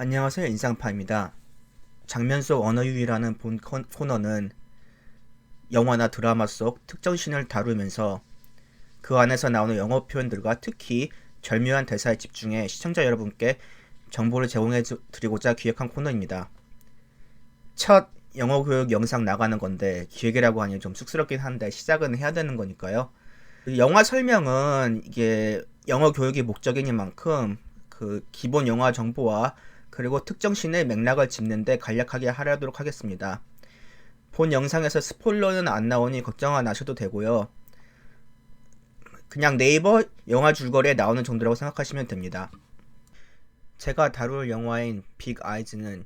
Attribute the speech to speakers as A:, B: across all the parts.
A: 안녕하세요. 인상파입니다. 장면 속 언어유희라는 본 코너는 영화나 드라마 속 특정 씬을 다루면서 그 안에서 나오는 영어 표현들과 특히 절묘한 대사에 집중해 시청자 여러분께 정보를 제공해 드리고자 기획한 코너입니다. 첫 영어 교육 영상 나가는 건데 기획이라고 하니 좀 쑥스럽긴 한데 시작은 해야 되는 거니까요. 영화 설명은 이게 영어 교육이 목적이니만큼 그 기본 영화 정보와 그리고 특정 씬의 맥락을 짚는데 간략하게 하려도록 하겠습니다. 본 영상에서 스포일러는 안 나오니 걱정 안 하셔도 되고요. 그냥 네이버 영화 줄거리에 나오는 정도라고 생각하시면 됩니다. 제가 다룰 영화인 빅 아이즈는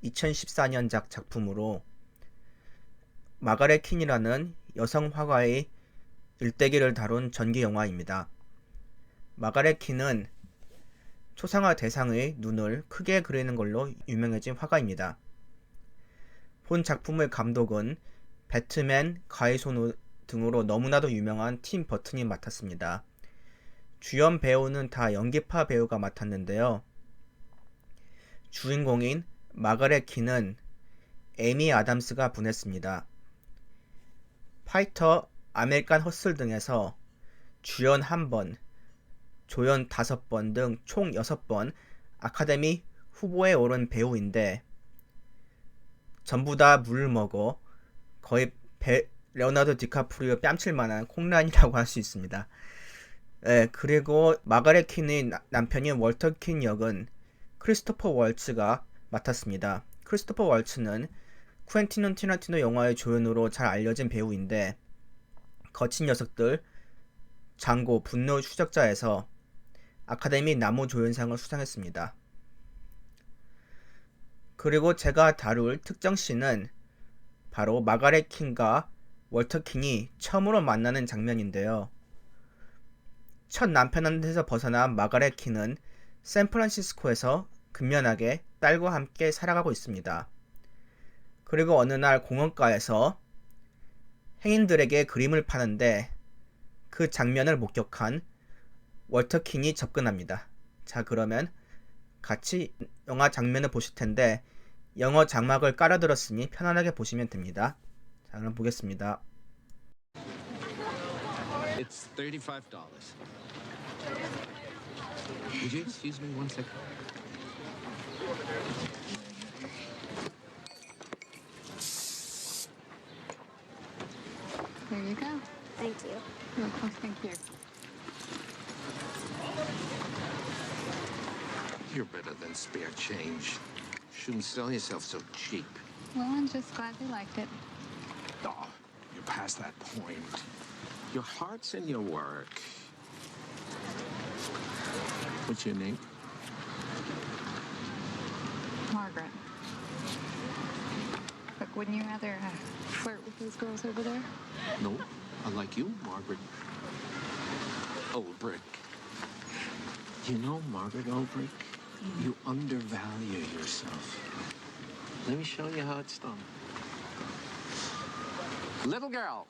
A: 2014년작 작품으로 마가렛 킨이라는 여성 화가의 일대기를 다룬 전기 영화입니다. 마가렛 킨은 초상화 대상의 눈을 크게 그리는 걸로 유명해진 화가입니다. 본 작품의 감독은 배트맨, 가이소노 등으로 너무나도 유명한 팀 버튼이 맡았습니다. 주연 배우는 다 연기파 배우가 맡았는데요. 주인공인 마가렛 킨은 에미 아담스가 분했습니다. 파이터, 아메리칸 허슬 등에서 주연 1번, 조연 5번 등 총 6번 아카데미 후보에 오른 배우인데 전부 다 물을 먹어 거의 레오나르도 디카프리오 뺨칠만한 콩란이라고 할 수 있습니다. 그리고 마가렛 킨의 남편인 월터 킨 역은 크리스토퍼 월츠가 맡았습니다. 크리스토퍼 월츠는 쿠엔틴 타란티노 영화의 조연으로 잘 알려진 배우인데 거친 녀석들, 장고, 분노 추적자에서 아카데미 나무 조연상을 수상했습니다. 그리고 제가 다룰 특정 씬은 바로 마가렛 킨과 월터 킨이 처음으로 만나는 장면인데요. 첫 남편한테서 벗어난 마가렛 킨은 샌프란시스코에서 근면하게 딸과 함께 살아가고 있습니다. 그리고 어느 날 공원가에서 행인들에게 그림을 파는데 그 장면을 목격한 월터 킨이 접근합니다. 자, 그러면 같이 영화 장면을 보실 텐데 영어 자막을 깔아들었으니 편안하게 보시면 됩니다. 자, 그럼 보겠습니다.
B: It's $35. Would you excuse me one second?
C: There you go.
D: Thank you.
C: Oh, thank you.
B: You're better than spare change. Shouldn't sell yourself so cheap.
C: Well, I'm just glad they liked it.
B: Oh, you're past that point. Your heart's in your work. What's your name?
C: Margaret. Look, wouldn't you rather flirt with those girls over there?
B: No, I like you, Margaret. Olbrich. You know, Margaret Olbrich, you undervalue yourself. Let me show you how it's done. Little girl,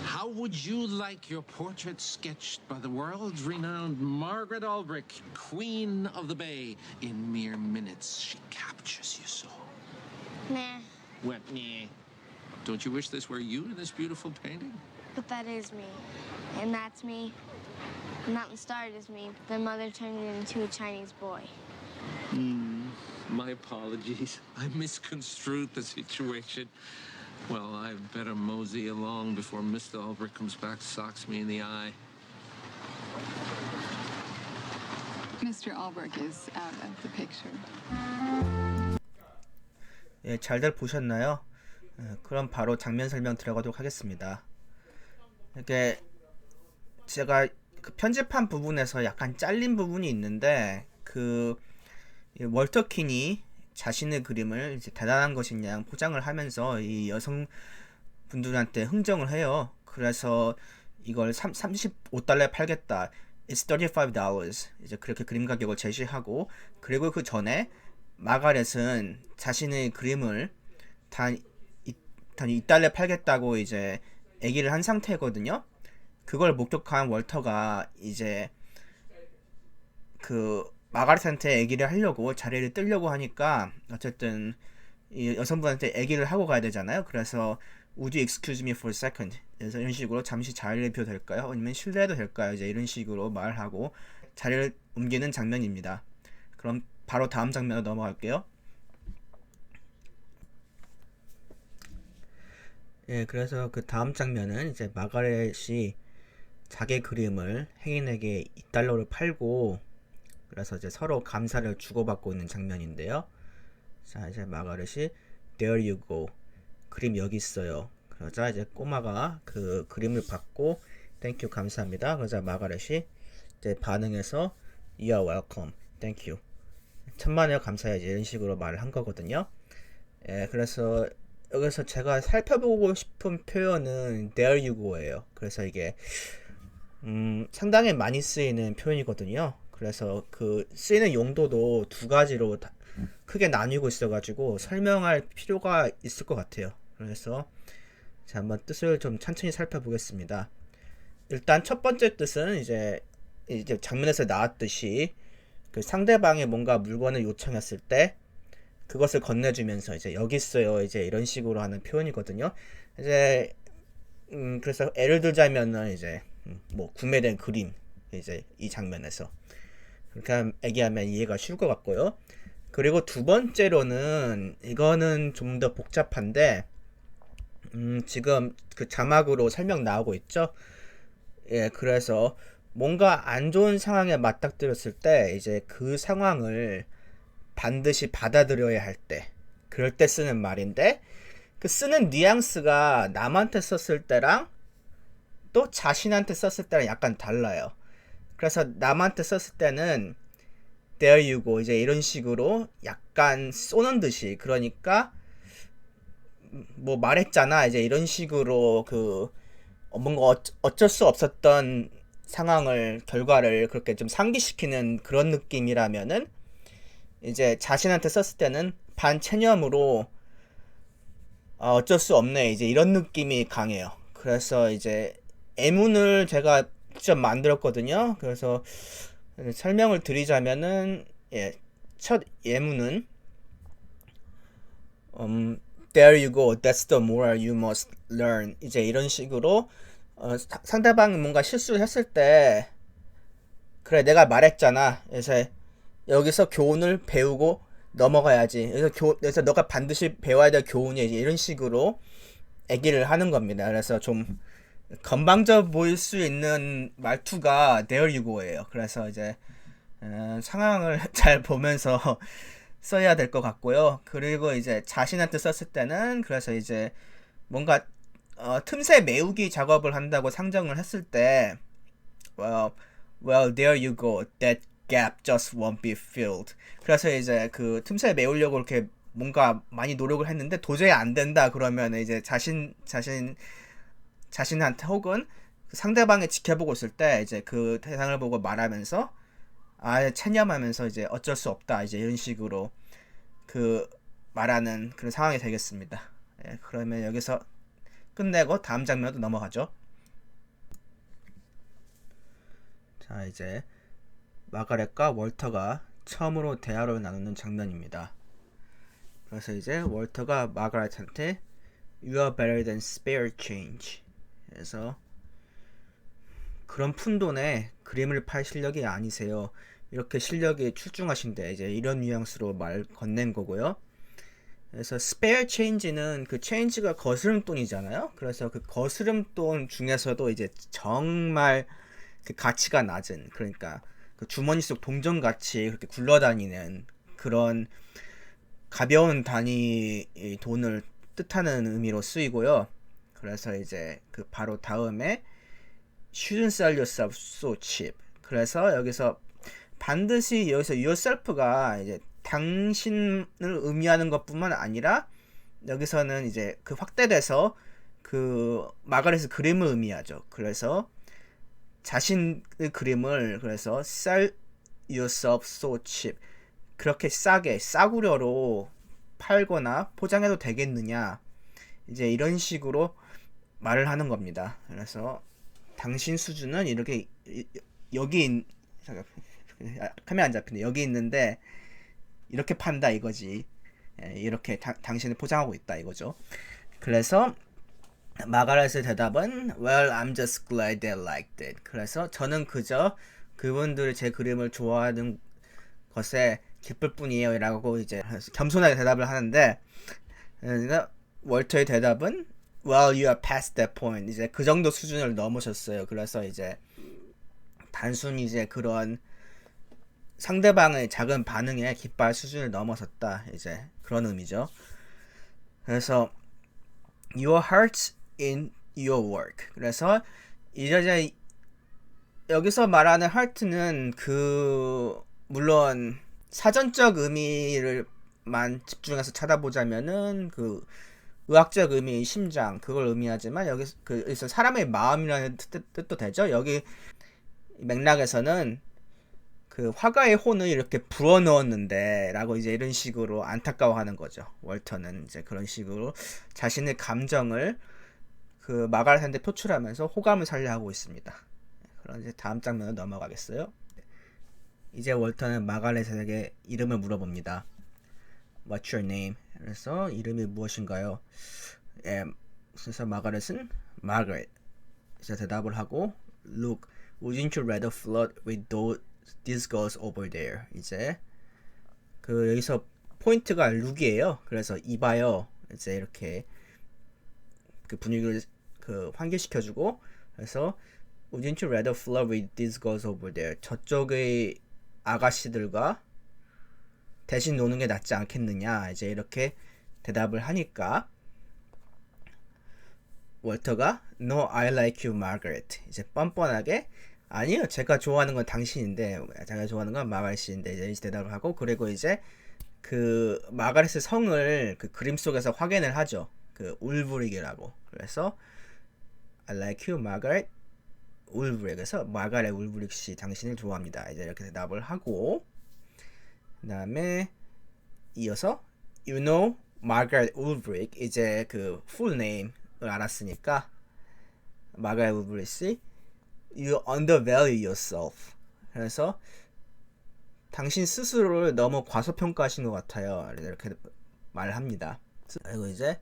B: how would you like your portrait sketched by the world-renowned Margaret Olbrich, Queen of the Bay? In mere minutes, she captures you so.
D: Nah,
B: What, nah? Don't you wish this were you in this beautiful painting?
D: but that is me. And that's me. The mountain started as me. Then Mother turned it into a Chinese boy.
B: My apologies. I misconstrued the situation. Well, I'd better mosey along before Mr. Ulbrich comes back, socks me in the eye.
C: Mr. Albrecht is out of the picture.
A: 예, 잘들 보셨나요? 그럼 바로 장면 설명 들어가도록 하겠습니다. 이게 제가 그 편집한 부분에서 약간 잘린 부분이 있는데 그 월터 킨이 자신의 그림을 이제 대단한 것인 양 포장을 하면서 이 여성 분들한테 흥정을 해요. 그래서 이걸 $35에 팔겠다. It's $35. 이제 그렇게 그림 가격을 제시하고 그리고 그 전에 마가렛은 자신의 그림을 단 $2에 팔겠다고 이제 얘기를 한 상태거든요. 그걸 목격한 월터가 이제 그 마가렛한테 얘기를 하려고 자리를 뜨려고 하니까 어쨌든 이 여성분한테 얘기를 하고 가야 되잖아요. 그래서 Would you excuse me for a second? 그래서 이런 식으로 잠시 자리를 비워도 될까요? 아니면 실례해도 될까요? 이제 이런 식으로 말하고 자리를 옮기는 장면입니다. 그럼 바로 다음 장면으로 넘어갈게요. 예, 그래서 그 다음 장면은 이제 마가렛이 자기 그림을 혜인에게 2달러를 팔고 그래서 이제 서로 감사를 주고받고 있는 장면인데요. 자, 이제 마가렛이 There you go. 그림 여기 있어요. 그러자 이제 꼬마가 그 그림을 받고 Thank you 감사합니다. 그러자 마가렛이 이제 반응해서 You're welcome. Thank you. 천만에요 감사해요. 이런 식으로 말을 한 거거든요. 예, 그래서 여기서 제가 살펴보고 싶은 표현은 There you go예요. 그래서 이게 상당히 많이 쓰이는 표현이거든요. 그래서 그 쓰이는 용도도 두 가지로 크게 나뉘고 있어가지고 설명할 필요가 있을 것 같아요. 그래서 자, 한번 뜻을 좀 천천히 살펴보겠습니다. 일단 첫 번째 뜻은 이제 장면에서 나왔듯이 그 상대방이 뭔가 물건을 요청했을 때 그것을 건네주면서 이제 여기 있어요 이제 이런 식으로 하는 표현이거든요. 이제 그래서 예를 들자면은 이제 뭐 구매된 그림 이제 이 장면에서 그렇게 얘기하면 이해가 쉬울 것 같고요. 그리고 두 번째로는 이거는 좀 더 복잡한데 지금 그 자막으로 설명 나오고 있죠. 예, 그래서 뭔가 안 좋은 상황에 맞닥뜨렸을 때 이제 그 상황을 반드시 받아들여야 할 때 그럴 때 쓰는 말인데 그 쓰는 뉘앙스가 남한테 썼을 때랑 또 자신한테 썼을 때랑 약간 달라요. 그래서 남한테 썼을 때는 There you go 이제 이런 식으로 약간 쏘는 듯이 그러니까 뭐 말했잖아 이제 이런 식으로 그 뭔가 어쩔 수 없었던 상황을 결과를 그렇게 좀 상기시키는 그런 느낌이라면은 이제 자신한테 썼을 때는 반체념으로 어쩔 수 없네 이제 이런 느낌이 강해요. 그래서 이제 예문을 제가 직접 만들었거든요. 그래서 설명을 드리자면은 예, 첫 예문은 There you go, that's the moral you must learn 이제 이런 식으로 상대방이 뭔가 실수를 했을 때 그래 내가 말했잖아 그래서 여기서 교훈을 배우고 넘어가야지 그래서 너가 반드시 배워야 될 교훈이 이제 이런 식으로 얘기를 하는 겁니다. 그래서 좀 건방져 보일 수 있는 말투가 There you go예요. 그래서 이제 상황을 잘 보면서 써야 될 것 같고요. 그리고 이제 자신한테 썼을 때는 그래서 이제 뭔가 틈새 메우기 작업을 한다고 상정을 했을 때 well there you go that gap just won't be filled. 그래서 이제 그 틈새 메우려고 이렇게 뭔가 많이 노력을 했는데 도저히 안 된다 그러면 이제 자신한테 혹은 상대방이 지켜보고 있을 때 이제 그 대상을 보고 말하면서 체념하면서 이제 어쩔 수 없다 이제 이런 식으로 그 말하는 그런 상황이 되겠습니다. 예, 그러면 여기서 끝내고 다음 장면으로 넘어가죠. 자 이제 마가렛과 월터가 처음으로 대화를 나누는 장면입니다. 그래서 이제 월터가 마가렛한테 You are better than spare change. 그래서 그런 푼돈에 그림을 팔 실력이 아니세요. 이렇게 실력이 출중하신데 이제 이런 뉘앙스로 말 건넨 거고요. 그래서 spare change는 그 change가 거스름돈이잖아요. 그래서 그 거스름돈 중에서도 이제 정말 그 가치가 낮은 그러니까 그 주머니 속 동전같이 그렇게 굴러다니는 그런 가벼운 단위의 돈을 뜻하는 의미로 쓰이고요. 그래서 이제 그 바로 다음에 shouldn't sell yourself so cheap. 그래서 여기서 반드시 여기서 yourself가 이제 당신을 의미하는 것뿐만 아니라 여기서는 이제 그 확대돼서 그 마가렛의 그림을 의미하죠. 그래서 자신의 그림을 그래서 sell yourself so cheap 그렇게 싸구려로 팔거나 포장해도 되겠느냐 이제 이런 식으로 말을 하는 겁니다. 그래서 당신 수준은 이렇게 여기 카메라 안 잡히네. 여기 있는데 이렇게 판다 이거지. 이렇게 당신을 포장하고 있다 이거죠. 그래서 마가렛의 대답은 Well, I'm just glad they liked it. 그래서 저는 그저 그분들이 제 그림을 좋아하는 것에 기쁠 뿐이에요 라고 이제 겸손하게 대답을 하는데, 그러니까 월터의 대답은 Well, you are past that point. 이제 그 정도 수준을 넘으셨어요. 그래서 이제 단순히 이제 그런 상대방의 작은 반응에 기뻐할 수준을 넘어섰다. 이제 그런 의미죠. 그래서 Your heart's in your work. 그래서 이제 여기서 말하는 heart는 그 물론 사전적 의미를만 집중해서 찾아보자면은 그 의학적 의미의 심장 그걸 의미하지만 여기서 사람의 마음이라는 뜻도 되죠. 여기 맥락에서는 그 화가의 혼을 이렇게 불어넣었는데 라고 이제 이런 식으로 안타까워하는 거죠. 월터는 이제 그런 식으로 자신의 감정을 그 마가렛한테 표출하면서 호감을 살려 하고 있습니다. 그럼 이제 다음 장면으로 넘어가겠어요. 이제 월터는 마가렛에게 이름을 물어봅니다. What's your name? 그래서 이름이 무엇인가요? 그래서 마가렛은 Margaret. 그래서 대답을 하고 Look, wouldn't you rather flirt with these girls over there? 이제 그 여기서 포인트가 룩이에요. 그래서 이봐요. 이제 이렇게 그 분위기를 그 환기시켜주고, 그래서 Wouldn't you rather flirt with these girls over there? 저쪽의 아가씨들과 대신 노는 게 낫지 않겠느냐? 이제 이렇게 대답을 하니까 월터가 No, I like you, Margaret. 이제 뻔뻔하게 아니요, 제가 좋아하는 건 당신인데, 제가 좋아하는 건 마가렛인데 이제 대답을 하고, 그리고 이제 그 마가렛의 성을 그 그림 속에서 확인을 하죠. 그 울브릭이라고. 그래서 I like you, Margaret 울브릭. 그래서 마가렛 울브릭 씨 당신을 좋아합니다. 이제 이렇게 대답을 하고, 그 다음에 이어서 You know Margaret 울브릭. 이제 그 full name을 알았으니까 마가렛 울브릭 씨 You undervalue yourself. 그래서 당신 스스로를 너무 과소평가하신 것 같아요. 이렇게 말을 합니다. 그리고 이제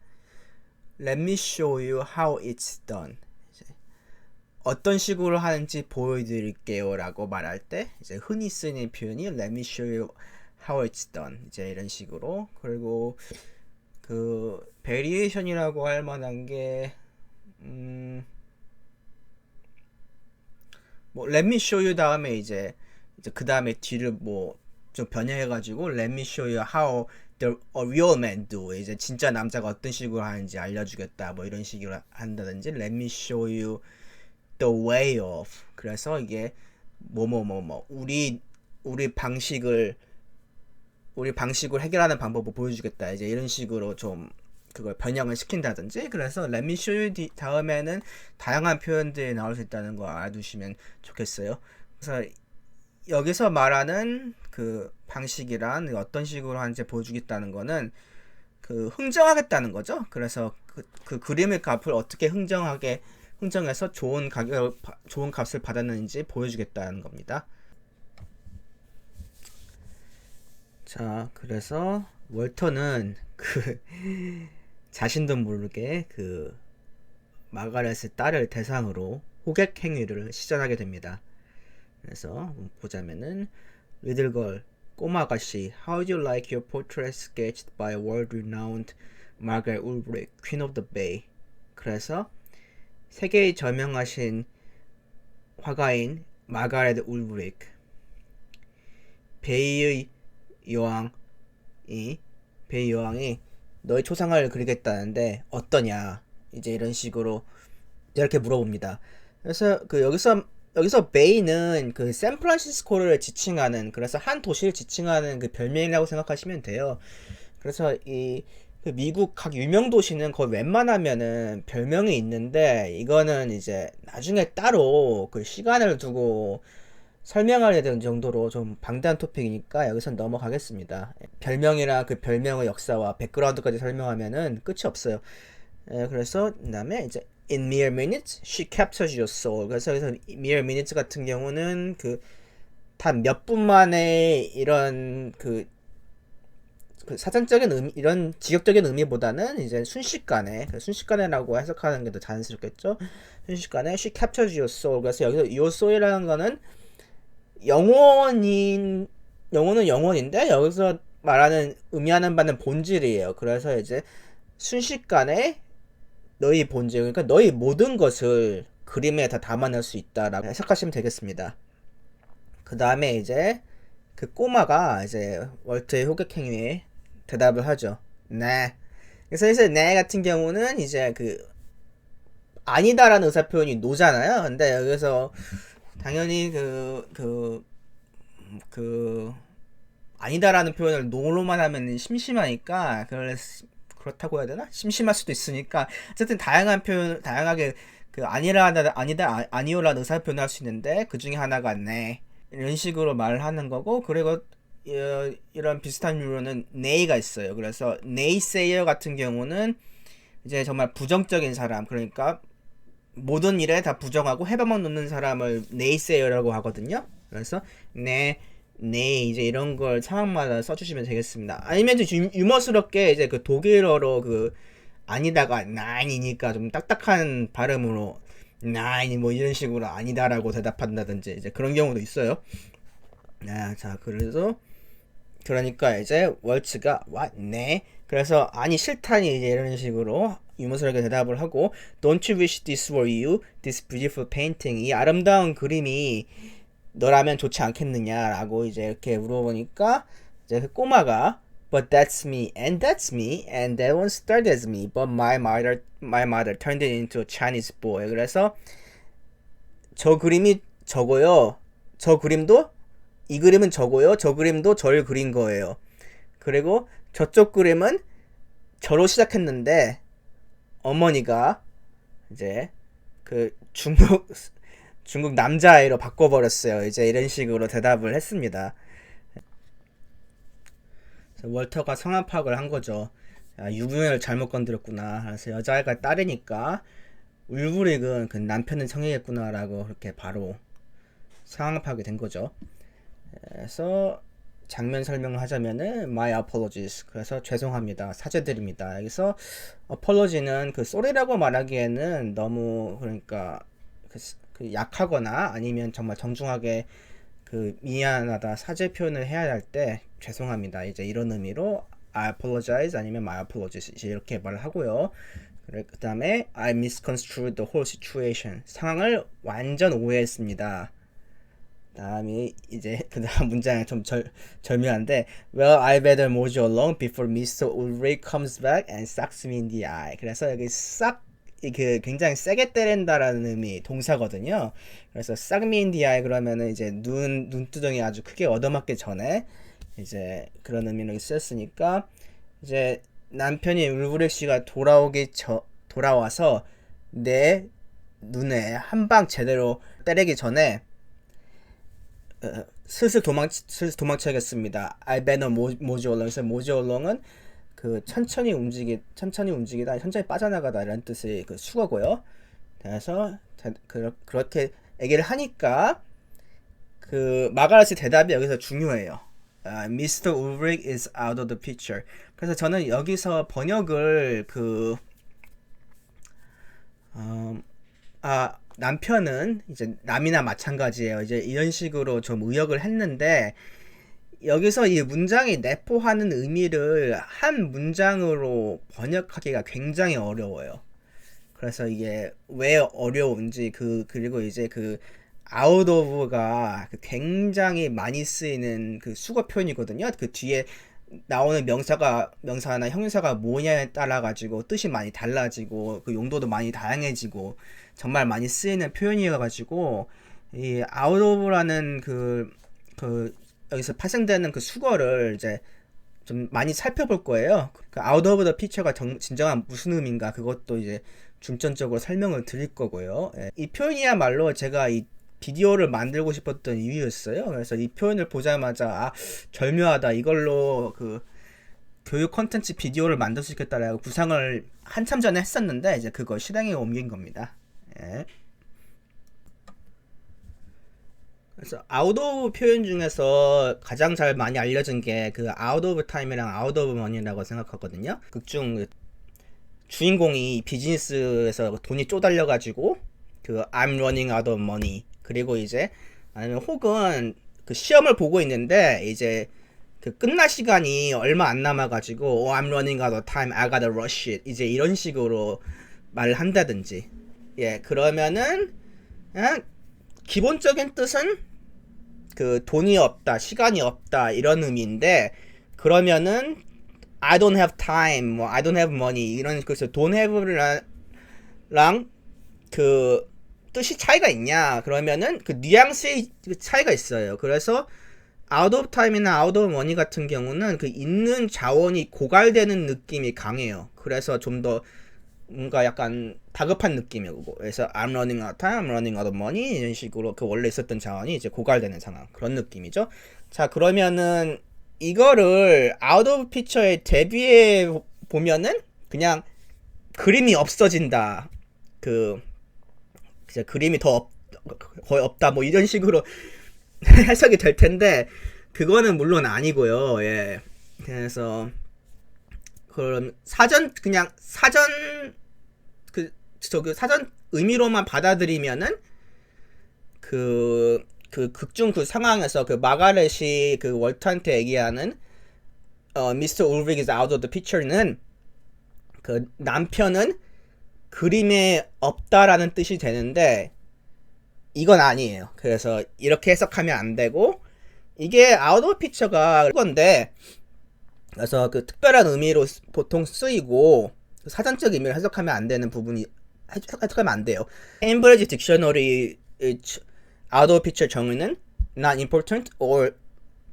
A: Let me show you how it's done. 이제 어떤 식으로 하는지 보여드릴게요 라고 말할 때 이제 흔히 쓰는 표현이 Let me show you how it's done. 이제 이런 식으로. 그리고 그 베리에이션이라고 할 만한 게 뭐 Let me show you 다음에 이제 그 다음에 뒤를 뭐 좀 변형해가지고 Let me show you how a real man do. 이제 진짜 남자가 어떤 식으로 하는지 알려주겠다. 뭐 이런 식으로 한다든지 Let me show you the way of. 그래서 이게 우리 방식을 해결하는 방법을 보여주겠다. 이제 이런 식으로 좀 그걸 변형을 시킨다든지. 그래서 Let me show you 다음에는 다양한 표현들이 나올 수 있다는 거 알아두시면 좋겠어요. 그래서 여기서 말하는 그 방식이란 어떤 식으로 하는지 보여주겠다는 거는 그 흥정하겠다는 거죠. 그래서 그 그림의 값을 어떻게 흥정해서 좋은 값을 받았는지 보여주겠다는 겁니다. 자, 그래서 월터는 그 자신도 모르게 그 마가렛의 딸을 대상으로 호객 행위를 시전하게 됩니다. 그래서 보자면은 Little girl, 꼬마 아가씨, How do you like your portrait sketched by world-renowned Margaret Ulbrich, Queen of the Bay? 그래서 세계에 저명하신 화가인 마가렛 울브릭, 베이의 여왕이 너의 초상을 그리겠다는데 어떠냐? 이제 이런 식으로 이렇게 물어봅니다. 그래서 그 여기서 베이는 그 샌프란시스코를 지칭하는, 그래서 한 도시를 지칭하는 그 별명이라고 생각하시면 돼요. 그래서 그 미국 각 유명 도시는 거의 웬만하면은 별명이 있는데, 이거는 이제 나중에 따로 그 시간을 두고 설명하려 되는 정도로 좀 방대한 토픽이니까 여기선 넘어가겠습니다. 별명이랑 그 별명의 역사와 백그라운드까지 설명하면은 끝이 없어요. 그래서 그 다음에 이제 In mere minutes, she captures your soul. 그래서 여기서 mere minutes 같은 경우는 그 단 몇 분 만에 이런 그 사전적인 의미, 이런 직역적인 의미보다는 이제 순식간에라고 해석하는 게 더 자연스럽겠죠. 순식간에 she captures your soul. 그래서 여기서 your soul이라는 거는 영혼은 영혼인데 여기서 말하는 의미하는 바는 본질이에요. 그래서 이제 순식간에 너희 본질, 그러니까 너희 모든 것을 그림에 다 담아낼 수 있다라고 해석하시면 되겠습니다. 그 다음에 이제 그 꼬마가 이제 월트의 호객 행위에 대답을 하죠. 네. 그래서 이제 네 같은 경우는 이제 그 아니다라는 의사 표현이 노잖아요. 근데 여기서 당연히 아니다라는 표현을 노로만 하면 심심하니까 그렇다고 해야 되나? 심심할 수도 있으니까 어쨌든 다양하게 그 아니오라는 의사 표현을 할 수 있는데 그 중에 하나가 네 이런 식으로 말을 하는 거고, 그리고 이런 비슷한 유로는 네이가 있어요. 그래서 네이세이어 같은 경우는 이제 정말 부정적인 사람, 그러니까 모든 일에 다 부정하고 해방만 놓는 사람을 네이세이어라고 하거든요. 그래서 네 이제 이런 걸 상황마다 써주시면 되겠습니다. 아니면 좀 유머스럽게 이제 그 독일어로 그 아니다가 나인이니까 좀 딱딱한 발음으로 나인이 뭐 이런 식으로 아니다라고 대답한다든지 이제 그런 경우도 있어요. 자, 그러니까 이제 월츠가 네. 그래서 아니 싫다니 이제 이런 식으로 유머스럽게 대답을 하고 Don't you wish this were you? This beautiful painting. 이 아름다운 그림이 너라면 좋지 않겠느냐라고 이제 이렇게 물어보니까 이제 그 꼬마가 But that's me, and that's me, and that one started as me, but my mother turned it into a Chinese boy. 그래서 저 그림이 저고요. 이 그림은 저고요. 저 그림도 저를 그린 거예요. 그리고 저쪽 그림은 저로 시작했는데 어머니가 이제 그 중국 남자아이로 바꿔버렸어요. 이제 이런 식으로 대답을 했습니다. 월터가 상황 파악을 한 거죠. 유부녀를 잘못 건드렸구나. 그래서 여자아이가 딸이니까 울부릭은 그 남편은 청이겠구나라고 그렇게 바로 상황 파악이 된 거죠. 그래서 장면 설명을 하자면은 My apologies. 그래서 죄송합니다. 사죄드립니다. 여기서 apology는 그 sorry라고 말하기에는 너무 그러니까 그 약하거나 아니면 정말 정중하게 그 미안하다 사죄 표현을 해야 할 때 죄송합니다. 이제 이런 의미로 I apologize 아니면 my apologies 이제 이렇게 말을 하고요. 그 다음에 I misconstrued the whole situation. 상황을 완전 오해했습니다. 다음에 이제 그 다음 문장이 좀 절묘한데 Well, I better mosey along before Mr. Ulrich comes back and sucks me in the eye. 그래서 여기 싹 그 굉장히 세게 때린다라는 의미 동사거든요. 그래서 suck me in the eye 그러면은 이제 눈두덩이 아주 크게 얻어맞기 전에 이제 그런 의미로 쓰였으니까 이제 남편이 울브렉 씨가 돌아와서 내 눈에 한 방 제대로 때리기 전에 슬슬 도망쳐야겠습니다. I better mosey along. 그래서 mosey along은 그 천천히 움직이다, 천천히 빠져나가다 이런 뜻의 그 수거고요. 그래서 그렇게 얘기를 하니까 그 마가렛의 대답이 여기서 중요해요. Mr. Ulrich is out of the picture. 그래서 저는 여기서 번역을 남편은 이제 남이나 마찬가지예요. 이제 이런 식으로 좀 의역을 했는데 여기서 이 문장이 내포하는 의미를 한 문장으로 번역하기가 굉장히 어려워요. 그래서 이게 왜 어려운지 그리고 이제 그 out of가 굉장히 많이 쓰이는 그 수거 표현이거든요. 그 뒤에 나오는 명사나 형용사가 뭐냐에 따라 가지고 뜻이 많이 달라지고 그 용도도 많이 다양해지고 정말 많이 쓰이는 표현이어 가지고 이 out of라는 여기서 발생되는 그 수거를 이제 좀 많이 살펴볼 거예요. 그 out of the picture가 진정한 무슨 의미인가 그것도 이제 중점적으로 설명을 드릴 거고요. 이 표현이야말로 제가 이 비디오를 만들고 싶었던 이유였어요. 그래서 이 표현을 보자마자 절묘하다. 이걸로 그 교육 콘텐츠 비디오를 만들 수 있겠다라고 구상을 한참 전에 했었는데 이제 그걸 실행에 옮긴 겁니다. 그래서 아웃 오브 표현 중에서 가장 잘 많이 알려진 게 그 아웃 오브 타임이랑 아웃 오브 머니라고 생각하거든요. 극중 주인공이 비즈니스에서 돈이 쪼달려가지고 그 I'm running out of money, 그리고 이제 아니면 혹은 그 시험을 보고 있는데 이제 그 끝날 시간이 얼마 안 남아가지고 I'm running out of time, I gotta rush it, 이제 이런 식으로 말을 한다든지. 예, 그러면은 그냥 기본적인 뜻은 그 돈이 없다, 시간이 없다 이런 의미인데, 그러면은 I don't have time, 뭐 I don't have money 이런, 그래서 don't have랑 그 뜻이 차이가 있냐 그러면은 그 뉘앙스의 차이가 있어요. 그래서 out of time이나 out of money 같은 경우는 그 있는 자원이 고갈되는 느낌이 강해요. 그래서 좀 더 뭔가 약간 다급한 느낌이고, 그래서 I'm running out of time, I'm running out of money 이런 식으로 그 원래 있었던 자원이 이제 고갈되는 상황, 그런 느낌이죠. 자, 그러면은 이거를 out of picture에 대비해 보면은 그냥 그림이 없어진다, 그 이제 그림이 거의 없다, 뭐 이런 식으로 해석이 될 텐데, 그거는 물론 아니고요. 예. 그래서 그럼 그냥 사전 사전 의미로만 받아들이면은 그 극중 그 상황에서 그 마가렛이 그 월트한테 얘기하는 Mr. Ulrich is out of the picture는 그 남편은 그림에 없다라는 뜻이 되는데, 이건 아니에요. 그래서 이렇게 해석하면 안 되고, 이게 out of picture가 그건데, 그래서 그 특별한 의미로 보통 쓰이고 사전적 의미를 해석하면 안 되는 부분이 해석하면 안 돼요. 케임브리지 딕셔너리 out of picture 정의는 not important or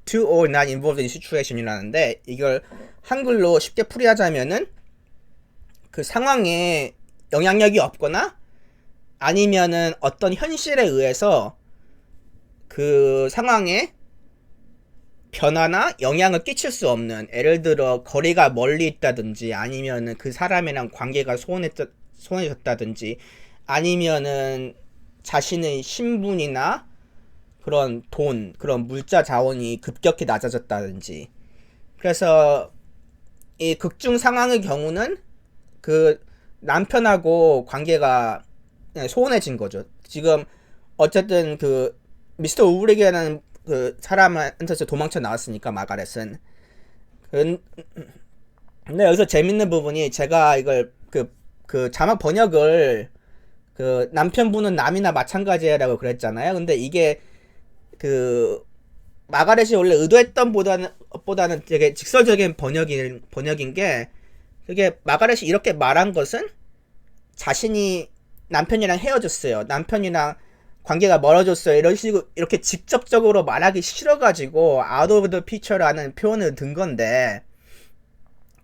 A: to or not involved in situation이라는데, 이걸 한글로 쉽게 풀이하자면은 그 상황에 영향력이 없거나 아니면은 어떤 현실에 의해서 그 상황에 변화나 영향을 끼칠 수 없는, 예를 들어 거리가 멀리 있다든지 아니면은 그 사람이랑 관계가 소원해졌다든지 아니면은 자신의 신분이나 그런 돈, 그런 물자 자원이 급격히 낮아졌다든지. 그래서 이 극중 상황의 경우는 그 남편하고 관계가 소원해진 거죠. 지금 어쨌든 그 미스터 우브릭이라는 그 사람한테서 도망쳐 나왔으니까 마가렛은. 근데 여기서 재밌는 부분이, 제가 이걸 그 자막 번역을 그 남편분은 남이나 마찬가지라고 그랬잖아요. 근데 이게 그 마가렛이 원래 의도했던 보다는 되게 직설적인 번역인 게, 그게 마가렛이 이렇게 말한 것은 자신이 남편이랑 헤어졌어요, 남편이랑 관계가 멀어졌어요, 이런 식으로 이렇게 직접적으로 말하기 싫어가지고 out of the picture라는 표현을 든 건데,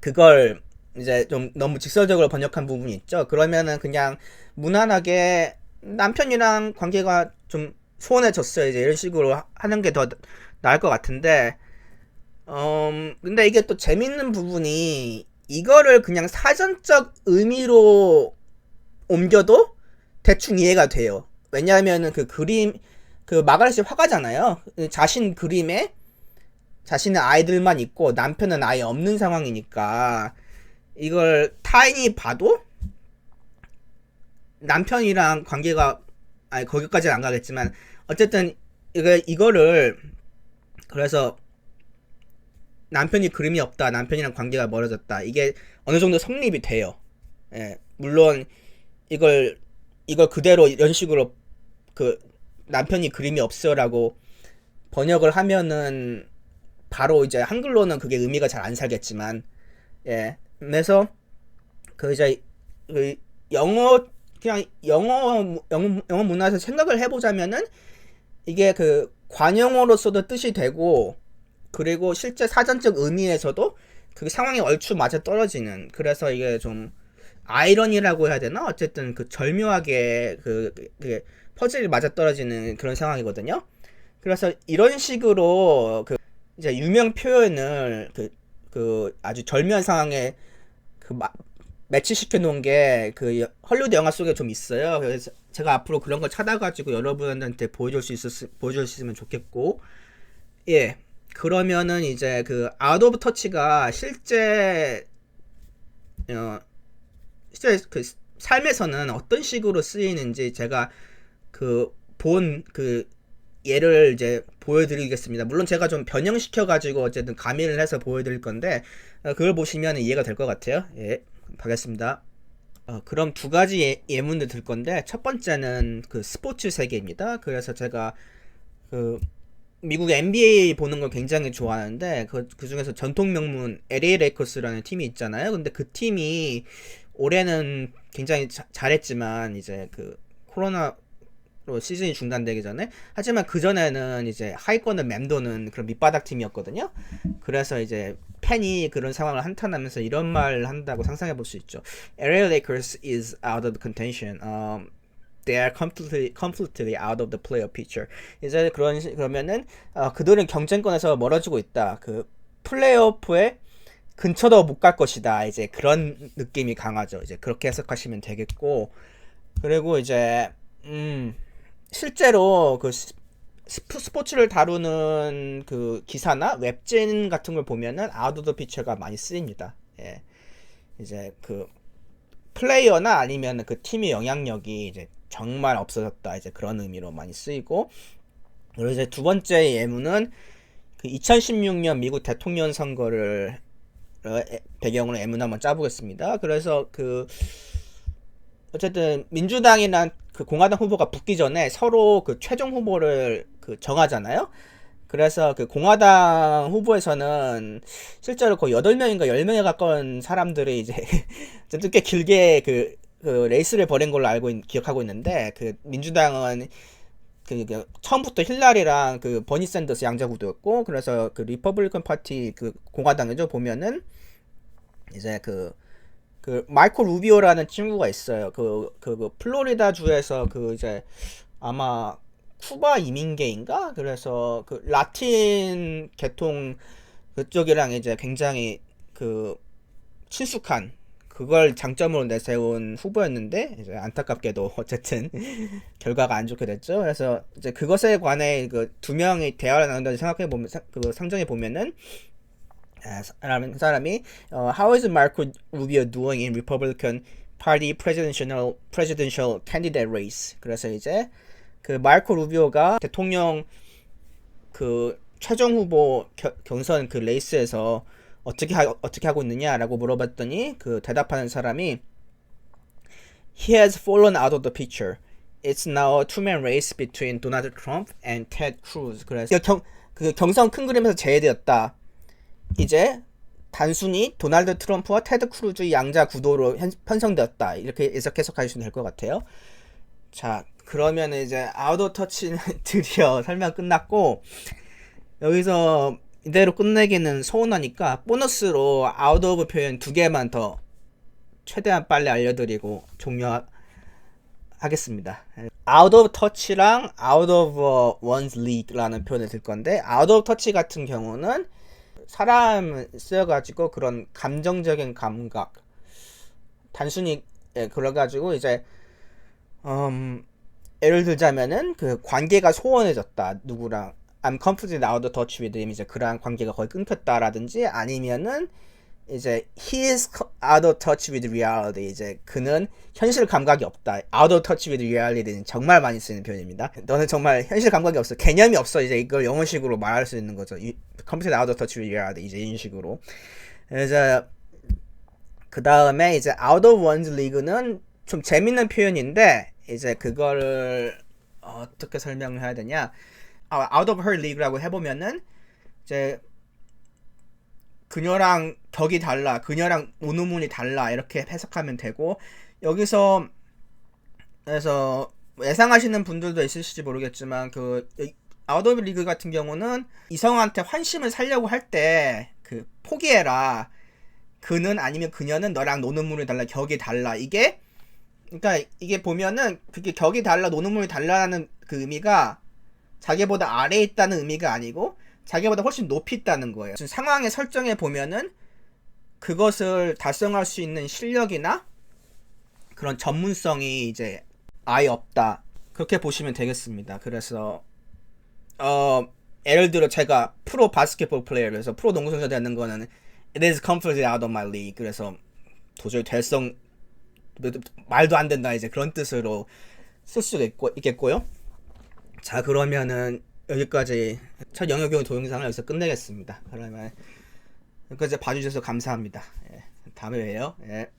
A: 그걸 이제 좀 너무 직설적으로 번역한 부분이 있죠. 그러면은 그냥 무난하게 남편이랑 관계가 좀 소원해졌어요, 이제 이런 식으로 하는 게 더 나을 것 같은데, 근데 이게 또 재밌는 부분이, 이거를 그냥 사전적 의미로 옮겨도 대충 이해가 돼요. 왜냐하면은 그 그림, 그 마가렛이 화가잖아요. 자신 그림에 자신의 아이들만 있고 남편은 아예 없는 상황이니까, 이걸 타인이 봐도 남편이랑 관계가, 아니 거기까지는 안 가겠지만 어쨌든 이거를 그래서 남편이 그림이 없다, 남편이랑 관계가 멀어졌다, 이게 어느 정도 성립이 돼요. 예, 물론 이걸 그대로 이런 식으로 그 남편이 그림이 없어라고 번역을 하면은 바로 이제 한글로는 그게 의미가 잘 안 살겠지만, 예, 그래서 그 이제 그 영어 문화에서 생각을 해보자면은, 이게 그 관용어로서도 뜻이 되고, 그리고 실제 사전적 의미에서도 그 상황에 얼추 맞아 떨어지는, 그래서 이게 좀 아이러니라고 해야 되나? 어쨌든 그 절묘하게 그게 퍼즐이 맞아 떨어지는 그런 상황이거든요. 그래서 이런 식으로 그 이제 유명 표현을 그 아주 절묘한 상황에 그 매치시켜 놓은 게 그 헐리우드 영화 속에 좀 있어요. 그래서 제가 앞으로 그런 걸 찾아가지고 여러분한테 보여줄 수 있으면 좋겠고, 예. 그러면은 이제 그 아웃 오브 터치가 실제 그 삶에서는 어떤 식으로 쓰이는지 제가 그 예를 이제 보여드리겠습니다. 물론 제가 좀 변형시켜가지고 어쨌든 가미를 해서 보여드릴 건데, 그걸 보시면 이해가 될 것 같아요. 예, 가겠습니다. 그럼 두 가지 예문을 들 건데, 첫 번째는 그 스포츠 세계입니다. 그래서 제가 그 미국 NBA 보는 걸 굉장히 좋아하는데, 그 중에서 전통 명문 LA 레이커스라는 팀이 있잖아요. 근데 그 팀이 올해는 굉장히 잘했지만 이제 그 코로나로 시즌이 중단되기 전에, 하지만 그 전에는 이제 하위권을 맴도는 그런 밑바닥 팀이었거든요. 그래서 이제 팬이 그런 상황을 한탄하면서 이런 말을 한다고 상상해 볼 수 있죠. LA Lakers is out of contention. They are completely out of the playoff picture. 이제 그러면은 그들은 경쟁권에서 멀어지고 있다. 그 플레이오프에 근처도 못 갈 것이다. 이제 그런 느낌이 강하죠. 이제 그렇게 해석하시면 되겠고, 그리고 이제 실제로 그 스포츠를 다루는 그 기사나 웹진 같은 걸 보면은 아웃 오브 피처가 많이 쓰입니다. 예. 이제 그 플레이어나 아니면 그 팀의 영향력이 이제 정말 없어졌다. 이제 그런 의미로 많이 쓰이고, 그리고 이제 두 번째 예문은 그 2016년 미국 대통령 선거를 배경으로 예문 한번 짜보겠습니다. 그래서 그 어쨌든 민주당이나 그 공화당 후보가 붙기 전에 서로 그 최종 후보를 그 정하잖아요. 그래서 그 공화당 후보에서는 실제로 거의 8명인가 10명에 가까운 사람들이 이제 꽤 길게 그 레이스를 벌인 걸로 기억하고 있는데, 그 민주당은 그 처음부터 힐라리랑 그 버니 샌더스 양자 구도였고, 그래서 그 리퍼블리컨 파티 그 공화당이죠. 보면은 이제 그 마이코 루비오라는 친구가 있어요. 그 플로리다 주에서 그 이제 아마 쿠바 이민계인가? 그래서 그 라틴 계통 그쪽이랑 이제 굉장히 그 친숙한, 그걸 장점으로 내세운 후보였는데, 이제 안타깝게도 어쨌든 결과가 안 좋게 됐죠. 그래서 이제 그것에 관해 그 두 명이 대화를 나눈다고 생각해 보면, 그 상정해 보면은 사람이 How is Marco Rubio doing in Republican Party presidential candidate race? 그래서 이제 그 마르코 루비오가 대통령 그 최종 후보 경선 그 레이스에서 어떻게 하고 있느냐라고 물어봤더니, 그 대답하는 사람이 He has fallen out of the picture. It's now a two-man race between Donald Trump and Ted Cruz. 그래서 그 경선 큰 그림에서 제외되었다. 이제 단순히 도널드 트럼프와 테드 크루즈의 양자 구도로 편성되었다. 이렇게 해석하시면 될 것 같아요. 자, 그러면 이제 아웃 오브 터치는 드디어 설명 끝났고, 여기서 이대로 끝내기는 서운하니까 보너스로 아웃 오브 표현 2개만 더 최대한 빨리 알려드리고 종료하겠습니다. 아웃 오브 터치랑 아웃 오브 원스 리그라는 표현을 들 건데, 아웃 오브 터치 같은 경우는 사람을 쓰여가지고 그런 감정적인 감각, 단순히 그래가지고 이제 예를 들자면은 그 관계가 소원해졌다, 누구랑 I'm completely out of touch with him, 이제 그러한 관계가 거의 끊겼다라든지, 아니면은 이제 he is out of touch with reality, 이제 그는 현실 감각이 없다. out of touch with reality는 정말 많이 쓰이는 표현입니다. 너는 정말 현실 감각이 없어, 개념이 없어, 이제 이걸 영어식으로 말할 수 있는 거죠. completely out of touch with reality, 이제 이런 식으로. 그래서 그 다음에 이제 out of one's league는 좀 재밌는 표현인데, 이제 그거를 어떻게 설명을 해야 되냐, out of her league라고 해보면은 이제 그녀랑 격이 달라, 그녀랑 오누문이 달라, 이렇게 해석하면 되고, 여기서 그래서 예상하시는 분들도 있으실지 모르겠지만, 그 아웃 오브 리그 같은 경우는 이성한테 환심을 살려고 할 때 그 포기해라, 그는 아니면 그녀는 너랑 노는 문이 달라, 격이 달라, 이게 그러니까 이게 보면은 그게 격이 달라, 노는 문이 달라는 그 의미가 자기보다 아래에 있다는 의미가 아니고 자기보다 훨씬 높이 있다는 거예요. 지금 상황에 설정해 보면은 그것을 달성할 수 있는 실력이나 그런 전문성이 이제 아예 없다. 그렇게 보시면 되겠습니다. 그래서 예를 들어 제가 프로 바스켓볼 플레이어에서 프로 농구 선수 되는 거는 it is completely out of my league. 그래서 도저히 말도 안 된다 이제 그런 뜻으로 쓸 수가 있겠고요. 자, 그러면은 여기까지 첫 영역용 동영상을 여기서 끝내겠습니다. 그러면 여기까지 봐주셔서 감사합니다. 예, 다음에 봬요. 예.